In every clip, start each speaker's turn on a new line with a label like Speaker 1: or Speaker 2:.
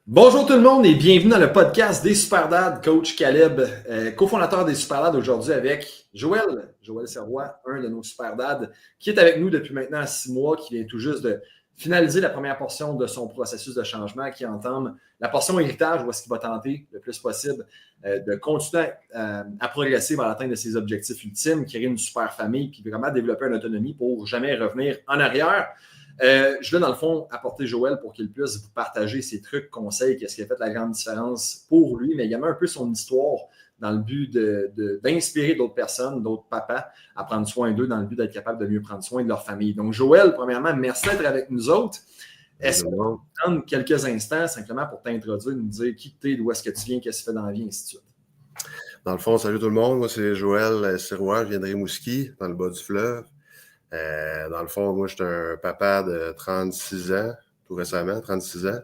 Speaker 1: Bonjour tout le monde et bienvenue dans le podcast des Superdads, coach Caleb, cofondateur des Superdads aujourd'hui avec Joël Serrois, un de nos Superdads, qui est avec nous depuis maintenant 6 mois, qui vient tout juste de finaliser la première portion de son processus de changement, qui entame la portion héritage, où est-ce qu'il va tenter le plus possible de continuer à progresser vers l'atteinte de ses objectifs ultimes, créer une super famille, puis vraiment développer une autonomie pour jamais revenir en arrière. Je vais, dans le fond, apporter Joël pour qu'il puisse vous partager ses trucs, conseils, qu'est-ce qui a fait la grande différence pour lui, mais également un peu son histoire dans le but d'inspirer d'autres personnes, d'autres papas à prendre soin d'eux dans le but d'être capable de mieux prendre soin de leur famille. Donc, Joël, premièrement, merci d'être avec nous autres. Est-ce qu'on peut prendre quelques instants simplement pour t'introduire, nous dire qui tu es, d'où est-ce que tu viens, qu'est-ce que tu fais dans la vie, et ainsi de suite?
Speaker 2: Dans le fond, salut tout le monde. Moi, c'est Joël Serrois, je viens de Rimouski, dans le bas du fleuve. Dans le fond, moi, je suis un papa de 36 ans, tout récemment, 36 ans.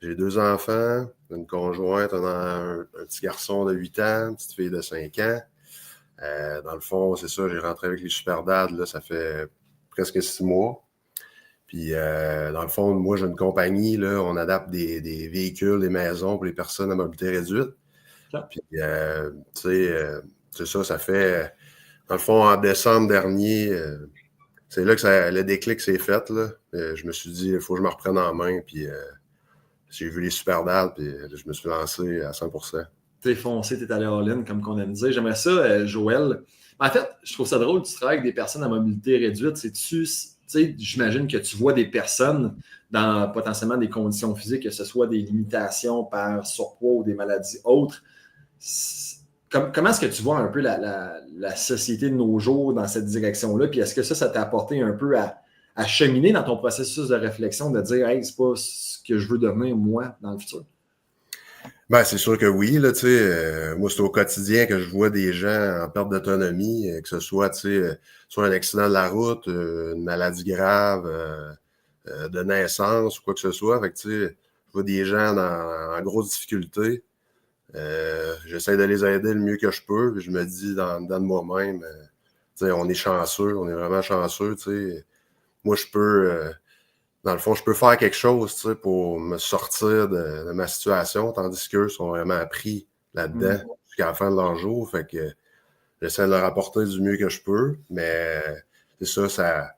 Speaker 2: J'ai 2 enfants, une conjointe, un petit garçon de 8 ans, une petite fille de 5 ans. Dans le fond, c'est ça, j'ai rentré avec les Superdads, là, ça fait presque 6 mois. Puis, dans le fond, moi, j'ai une compagnie, là, on adapte des véhicules, des maisons pour les personnes à mobilité réduite. Puis, tu sais, c'est ça, ça fait, dans le fond, en décembre dernier, c'est là que le déclic s'est fait, là. Je me suis dit, il faut que je me reprenne en main, puis j'ai vu les Superdads, puis je me suis lancé à 100%.
Speaker 1: T'es foncé, t'es allé all-in, comme qu'on aime dire. J'aimerais ça, Joël. En fait, je trouve ça drôle, tu travailles avec des personnes à mobilité réduite. J'imagine que tu vois des personnes dans potentiellement des conditions physiques, que ce soit des limitations par surpoids ou des maladies autres. Comment est-ce que tu vois un peu la société de nos jours dans cette direction-là? Puis est-ce que ça t'a apporté un peu à cheminer dans ton processus de réflexion, de dire, hey, c'est pas ce que je veux devenir moi dans le futur?
Speaker 2: Ben, c'est sûr que oui, là, tu sais, moi, c'est au quotidien que je vois des gens en perte d'autonomie, que ce soit, tu sais, soit un accident de la route, une maladie grave, de naissance ou quoi que ce soit. Fait que, tu sais, je vois des gens en grosse difficulté. J'essaie de les aider le mieux que je peux. Puis je me dis dans de moi-même, tu sais, on est chanceux, on est vraiment chanceux, tu sais. Moi, je peux, dans le fond, je peux faire quelque chose, tu sais, pour me sortir de ma situation, tandis qu'eux sont vraiment pris là-dedans jusqu'à la fin de leur jour. Fait que j'essaie de leur apporter du mieux que je peux, mais c'est ça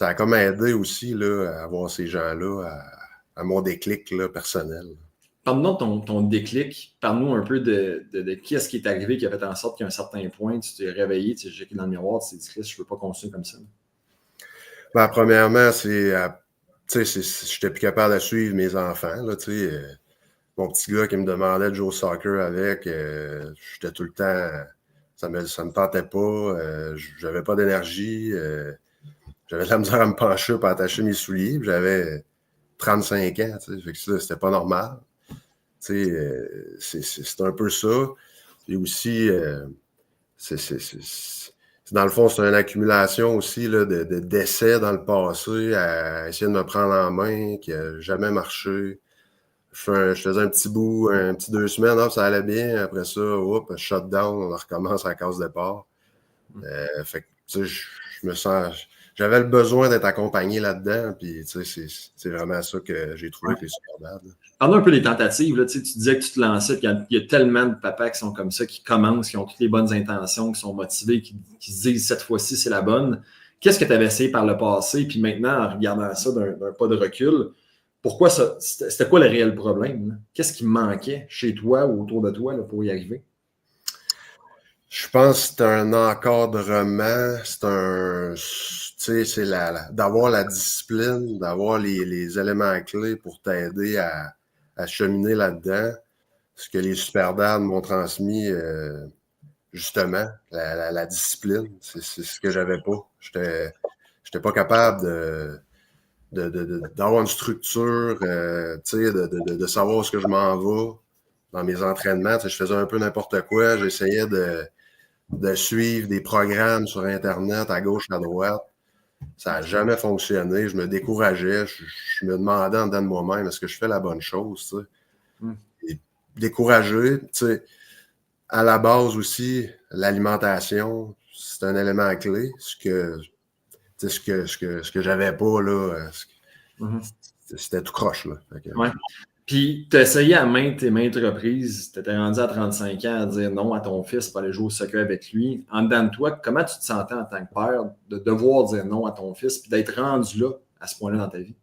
Speaker 2: a comme aidé aussi, là, à avoir ces gens-là, à mon déclic, là, personnel.
Speaker 1: Parle-nous de ton déclic. Parle-nous un peu de qu'est-ce qui est arrivé qui a fait en sorte qu'à un certain point, tu t'es réveillé, tu t'es jeté dans le miroir, tu t'es dit, Chris, je ne veux pas continuer comme ça.
Speaker 2: Ben, premièrement, tu sais, j'étais plus capable de suivre mes enfants, là, tu sais. Mon petit gars qui me demandait de jouer au soccer avec, j'étais tout le temps, ça me tentait pas, j'avais pas d'énergie, j'avais de la misère à me pencher pour attacher mes souliers, puis j'avais 35 ans, tu sais, fait que ça, c'était pas normal. Tu sais, c'est un peu ça. Et aussi, dans le fond, c'est une accumulation aussi là, de décès dans le passé à essayer de me prendre en main, qui n'a jamais marché. Je faisais un petit bout, un petit 2 semaines, hop, ça allait bien. Après ça, hop, shutdown, on recommence à la case départ. Fait que, tu sais, je me sens... J'avais le besoin d'être accompagné là-dedans, puis tu sais, c'est vraiment ça que j'ai trouvé avec les Superdads.
Speaker 1: Parle-nous un peu des tentatives. Là, tu disais que tu te lançais, puis il y a tellement de papas qui sont comme ça, qui commencent, qui ont toutes les bonnes intentions, qui sont motivés, qui se disent cette fois-ci, c'est la bonne. Qu'est-ce que tu avais essayé par le passé? Puis maintenant, en regardant ça d'un pas de recul, pourquoi ça? C'était quoi le réel problème? Là? Qu'est-ce qui manquait chez toi ou autour de toi là, pour y arriver?
Speaker 2: Je pense que c'est un encadrement, tu sais, c'est d'avoir la discipline, d'avoir les éléments clés pour t'aider à cheminer là-dedans. Ce que les Superdads m'ont transmis, justement, la discipline, c'est ce que j'avais pas. J'étais pas capable d'avoir une structure, tu sais, de savoir où ce que je m'en vais dans mes entraînements. Tu sais, je faisais un peu n'importe quoi, j'essayais de suivre des programmes sur Internet à gauche, à droite. Ça n'a jamais fonctionné. Je me décourageais. Je me demandais en dedans de moi-même, est-ce que je fais la bonne chose? Tu sais? Et découragé, tu sais, à la base aussi, l'alimentation, c'est un élément clé. Ce que j'avais pas, là, c'était tout croche. Là.
Speaker 1: Ouais. Puis, tu as essayé à maintes et maintes reprises, tu étais rendu à 35 ans à dire non à ton fils pour aller jouer au soccer avec lui. En dedans de toi, comment tu te sentais en tant que père de devoir dire non à ton fils puis d'être rendu là, à ce point-là dans ta vie?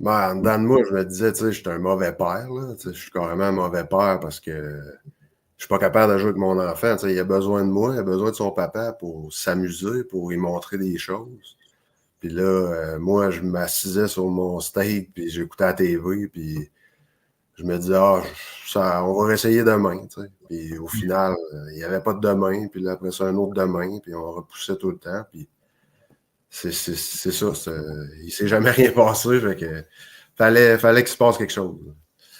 Speaker 2: Ben, en dedans de moi, je me disais, tu sais, je suis un mauvais père, là. Tu sais, je suis carrément un mauvais père parce que je suis pas capable de jouer avec mon enfant. Tu sais, il a besoin de moi, il a besoin de son papa pour s'amuser, pour lui montrer des choses. Puis là, moi, je m'assisais sur mon steak, puis j'écoutais la TV, puis je me disais, on va réessayer demain, tu sais. Puis au final, il n'y avait pas de demain, puis là, après ça, un autre demain, puis on repoussait tout le temps, puis c'est ça, il s'est jamais rien passé, fait que fallait qu'il se passe quelque chose.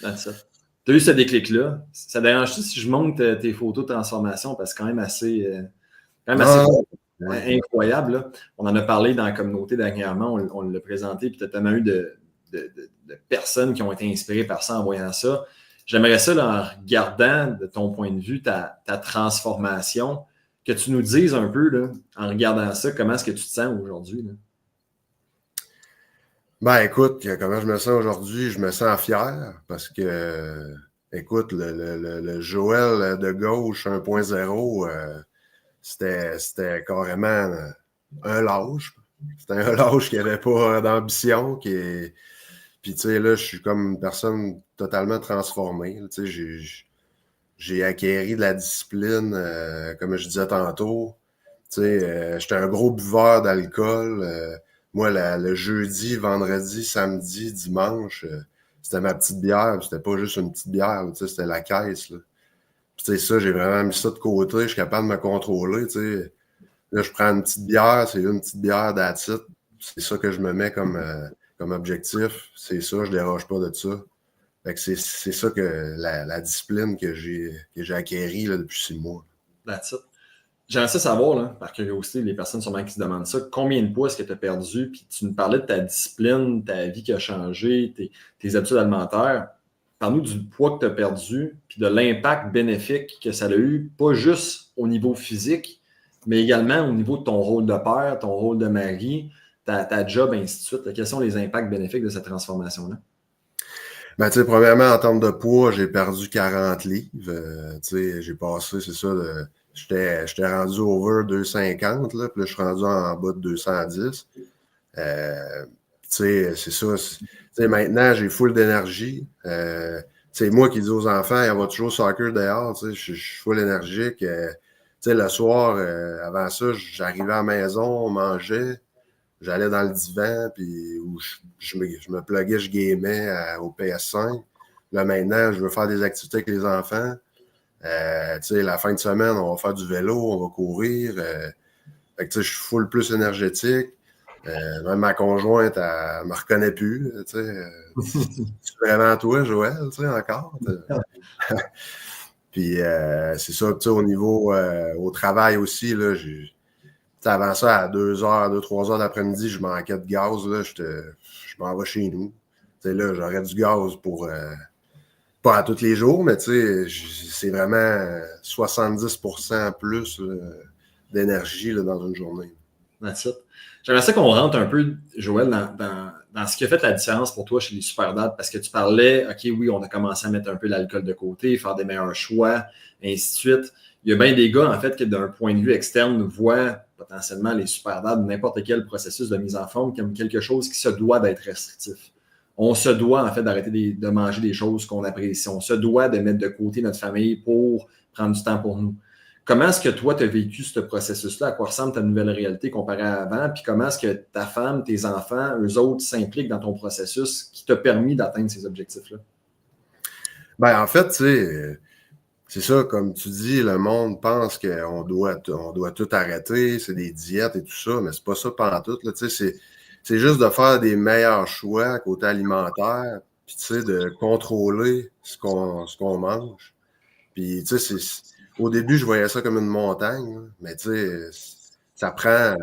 Speaker 1: Tu as eu ce déclic-là. Ça dérange-tu si je monte tes photos de transformation parce que c'est quand même assez incroyable. Là. On en a parlé dans la communauté dernièrement, on l'a présenté, puis tu as tellement eu de personnes qui ont été inspirées par ça en voyant ça. J'aimerais ça, là, en regardant de ton point de vue ta transformation, que tu nous dises un peu, là, en regardant ça, comment est-ce que tu te sens aujourd'hui? Là?
Speaker 2: Ben écoute, comment je me sens aujourd'hui, je me sens fier parce que, écoute, le Joël de gauche 1.0, c'était carrément un lâche. C'était un lâche qui n'avait pas d'ambition. Puis, tu sais, là, je suis comme une personne totalement transformée. Tu sais, j'ai acquéri de la discipline, comme je disais tantôt. Tu sais, j'étais un gros buveur d'alcool. Moi, le jeudi, vendredi, samedi, dimanche, c'était ma petite bière. C'était pas juste une petite bière, tu sais, c'était la caisse. Là. Puis, tu sais, ça, j'ai vraiment mis ça de côté. Je suis capable de me contrôler, tu sais. Là, je prends une petite bière, c'est une petite bière d'attitude. C'est ça que je me mets comme objectif. C'est ça, je déroge pas de ça. Fait que c'est ça que la discipline que j'ai acquérie là, depuis 6 mois.
Speaker 1: That's it. J'aimerais ça savoir, là, par curiosité, les personnes sûrement qui se demandent ça, combien de poids est-ce que tu as perdu? Puis tu nous parlais de ta discipline, ta vie qui a changé, tes habitudes alimentaires. Parle-nous du poids que tu as perdu, puis de l'impact bénéfique que ça a eu, pas juste au niveau physique, mais également au niveau de ton rôle de père, ton rôle de mari, ta job, ainsi de suite. Quels sont les impacts bénéfiques de cette transformation-là?
Speaker 2: Ben, tu sais, premièrement, en termes de poids, j'ai perdu 40 livres. Tu sais, j'ai passé, c'est ça, j'étais rendu over 250, là, puis là, je suis rendu en bas de 210. Tu sais, c'est ça. Tu sais, maintenant, j'ai full d'énergie. C'est moi qui dis aux enfants, on va toujours au soccer dehors, tu sais, je suis full énergique. Tu sais, le soir, avant ça, j'arrivais à la maison, on mangeait. J'allais dans le divan, puis où je me pluguais, je gamais au PS5. Là, maintenant, je veux faire des activités avec les enfants. Tu sais, la fin de semaine, on va faire du vélo, on va courir. Fait que, tu sais, je suis full plus énergétique. Même ma conjointe, elle me reconnaît plus. Tu sais, c'est vraiment toi, Joël, tu sais, encore. Puis, c'est ça, tu sais, au niveau, au travail aussi, là, avant ça, à 2h, 2-3 heures d'après-midi, je manquais de gaz. Là, je m'en vais chez nous. T'sais, là, j'aurais du gaz pour pas à tous les jours, mais c'est vraiment 70% plus d'énergie là, dans une journée.
Speaker 1: That's it. J'aimerais ça qu'on rentre un peu, Joël, dans ce qui a fait la différence pour toi chez les Superdads, parce que tu parlais, OK, oui, on a commencé à mettre un peu l'alcool de côté, faire des meilleurs choix, ainsi de suite. Il y a bien des gars, en fait, qui, d'un point de vue externe, voient potentiellement les Superdads, n'importe quel processus de mise en forme, comme quelque chose qui se doit d'être restrictif. On se doit, en fait, d'arrêter de manger des choses qu'on apprécie. On se doit de mettre de côté notre famille pour prendre du temps pour nous. Comment est-ce que toi, tu as vécu ce processus-là? À quoi ressemble ta nouvelle réalité comparée à avant? Puis comment est-ce que ta femme, tes enfants, eux autres s'impliquent dans ton processus qui t'a permis d'atteindre ces objectifs-là?
Speaker 2: Ben, en fait, tu sais, c'est ça, comme tu dis, le monde pense qu'on doit tout arrêter, c'est des diètes et tout ça, mais c'est pas ça pantoute, là, tu sais, c'est juste de faire des meilleurs choix côté alimentaire, puis tu sais, de contrôler ce qu'on mange. Puis, tu sais, au début, je voyais ça comme une montagne, là, mais tu sais, ça prend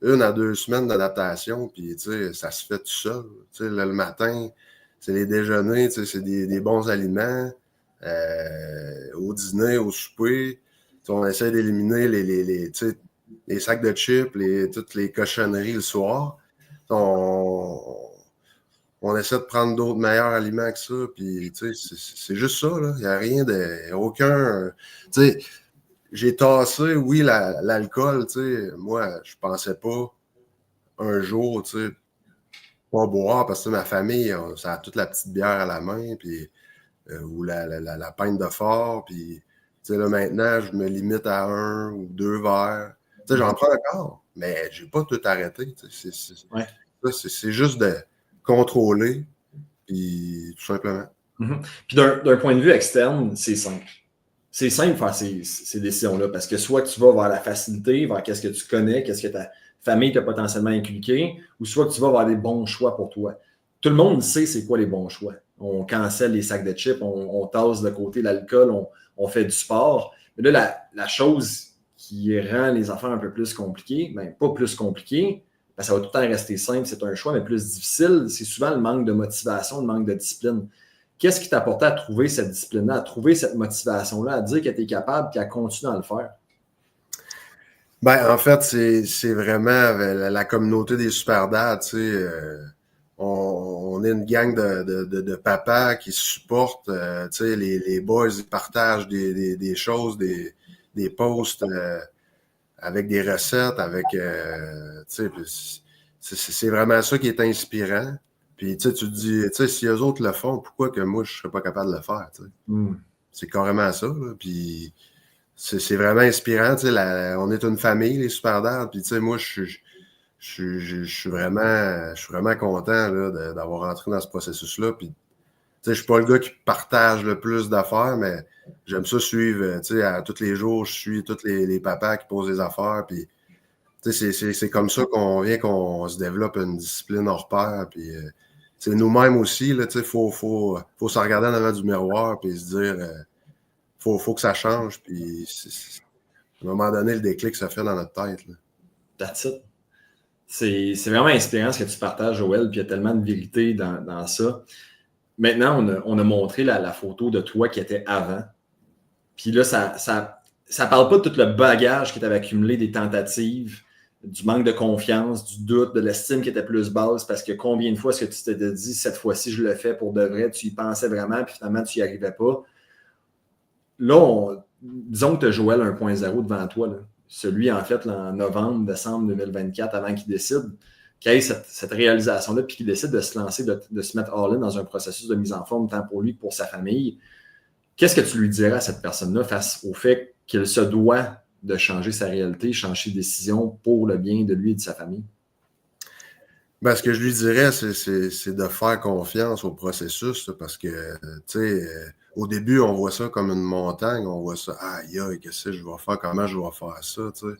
Speaker 2: 1 à 2 semaines d'adaptation, puis tu sais, ça se fait tout seul. Tu sais, là, le matin, c'est les déjeuners, tu sais, c'est des bons aliments. Au dîner, au souper, tu sais, on essaie d'éliminer tu sais, les sacs de chips, toutes les cochonneries le soir. On, on essaie de prendre d'autres meilleurs aliments que ça. Puis, tu sais, c'est juste ça, là. Il n'y a rien de. Aucun. Tu sais, j'ai tassé, oui, l'alcool, tu sais. Moi, je pensais pas un jour, tu sais, pas boire parce que ma famille, ça a toute la petite bière à la main, puis, ou la pinte de fort. Puis, tu sais, là, maintenant, je me limite à 1 ou 2 verres. Tu sais, j'en prends encore, mais j'ai pas tout arrêté. Tu sais, c'est juste de contrôler, puis tout simplement.
Speaker 1: Puis d'un point de vue externe, c'est simple. C'est simple de faire ces décisions-là parce que soit tu vas vers la facilité, vers qu'est-ce que tu connais, qu'est-ce que ta famille t'a potentiellement inculqué, ou soit que tu vas vers des bons choix pour toi. Tout le monde sait c'est quoi les bons choix. On cancelle les sacs de chips, on tasse de côté l'alcool, on fait du sport. Mais là, la chose qui rend les affaires un peu plus compliquées, ben, pas plus compliquées, ben, ça va tout le temps rester simple, c'est un choix, mais plus difficile, c'est souvent le manque de motivation, le manque de discipline. Qu'est-ce qui t'apportait à trouver cette discipline-là, à trouver cette motivation-là, à dire que tu es capable et à continuer à le faire?
Speaker 2: Ben, en fait, c'est vraiment la communauté des super dads, tu sais. On est une gang de papas qui se supportent. Tu sais, les boys ils partagent des choses, des posts avec des recettes, avec tu sais, c'est vraiment ça qui est inspirant. Puis tu te dis, tu sais, si eux autres le font, pourquoi que moi je serais pas capable de le faire, tu sais? C'est carrément ça, là. Puis c'est vraiment inspirant, tu sais, on est une famille, les super dads. Puis tu sais, moi je suis vraiment content là, d'avoir entré dans ce processus-là. Puis, tu sais, je suis pas le gars qui partage le plus d'affaires, mais j'aime ça suivre, tu sais, à tous les jours, je suis tous les papas qui posent des affaires. Puis, tu sais, c'est comme ça qu'on se développe une discipline hors pair. Puis, c'est nous-mêmes aussi, là, tu sais, faut se regarder en avant du miroir puis se dire, faut que ça change. Puis, à un moment donné, le déclic se fait dans notre tête, là.
Speaker 1: That's it. C'est vraiment inspirant ce que tu partages, Joël, puis il y a tellement de vérité dans ça. Maintenant, on a montré la photo de toi qui était avant. Puis là, ça parle pas de tout le bagage que tu avais accumulé, des tentatives, du manque de confiance, du doute, de l'estime qui était plus basse, parce que combien de fois est-ce que tu t'étais dit, cette fois-ci, je le fais pour de vrai, tu y pensais vraiment, puis finalement, tu n'y arrivais pas. Là, disons que tu as Joël 1.0 devant toi, là. Celui, en fait, là, en novembre, décembre 2024, avant qu'il décide, qu'il ait cette réalisation-là, puis qu'il décide de se lancer, de se mettre all-in dans un processus de mise en forme, tant pour lui que pour sa famille. Qu'est-ce que tu lui dirais à cette personne-là face au fait qu'il se doit de changer sa réalité, changer ses décisions pour le bien de lui et de sa famille?
Speaker 2: Ben, ce que je lui dirais, c'est de faire confiance au processus, là, parce que, tu sais, au début, on voit ça comme une montagne, on voit ça, aïe, aïe, qu'est-ce que je vais faire, comment je vais faire ça, tu sais.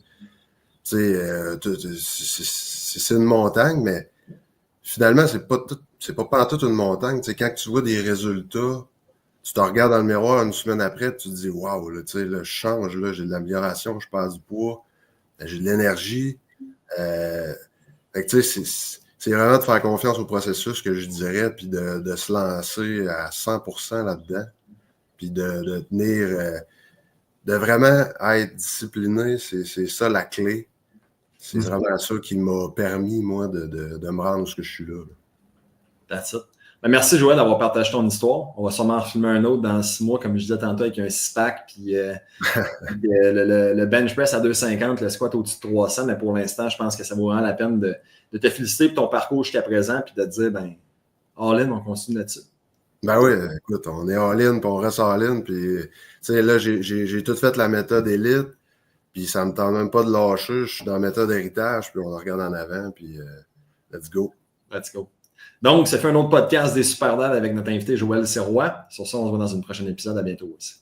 Speaker 2: Tu sais, c'est une montagne, mais finalement, c'est pas pantoute une montagne. Tu sais, quand tu vois des résultats, tu te regardes dans le miroir une semaine après, tu te dis, waouh, là, tu sais, là, je change, là, j'ai de l'amélioration, je passe du poids, j'ai de l'énergie. Fait que, tu sais, c'est vraiment de faire confiance au processus que je dirais, puis de se lancer à 100% là-dedans, puis de tenir, de vraiment être discipliné, c'est ça la clé. C'est vraiment ça qui m'a permis, moi, de me rendre où je suis là.
Speaker 1: That's it. Ben, merci, Joël, d'avoir partagé ton histoire. On va sûrement en filmer un autre dans 6 mois, comme je disais tantôt, avec un 6-pack, puis le bench press à 250, le squat au-dessus de 300, mais pour l'instant, je pense que ça vaut vraiment la peine de te féliciter pour ton parcours jusqu'à présent, puis de te dire, ben, all-in, on continue là-dessus.
Speaker 2: Ben oui, écoute, on est all-in, puis on reste all-in, puis, tu sais, là, j'ai tout fait la méthode élite, puis ça me tente même pas de lâcher, je suis dans la méthode héritage, puis on regarde en avant, puis let's go.
Speaker 1: Let's go. Donc, ça fait un autre podcast des Super Dads avec notre invité Joël Sirois. Sur ça, on se voit dans un prochain épisode. À bientôt aussi.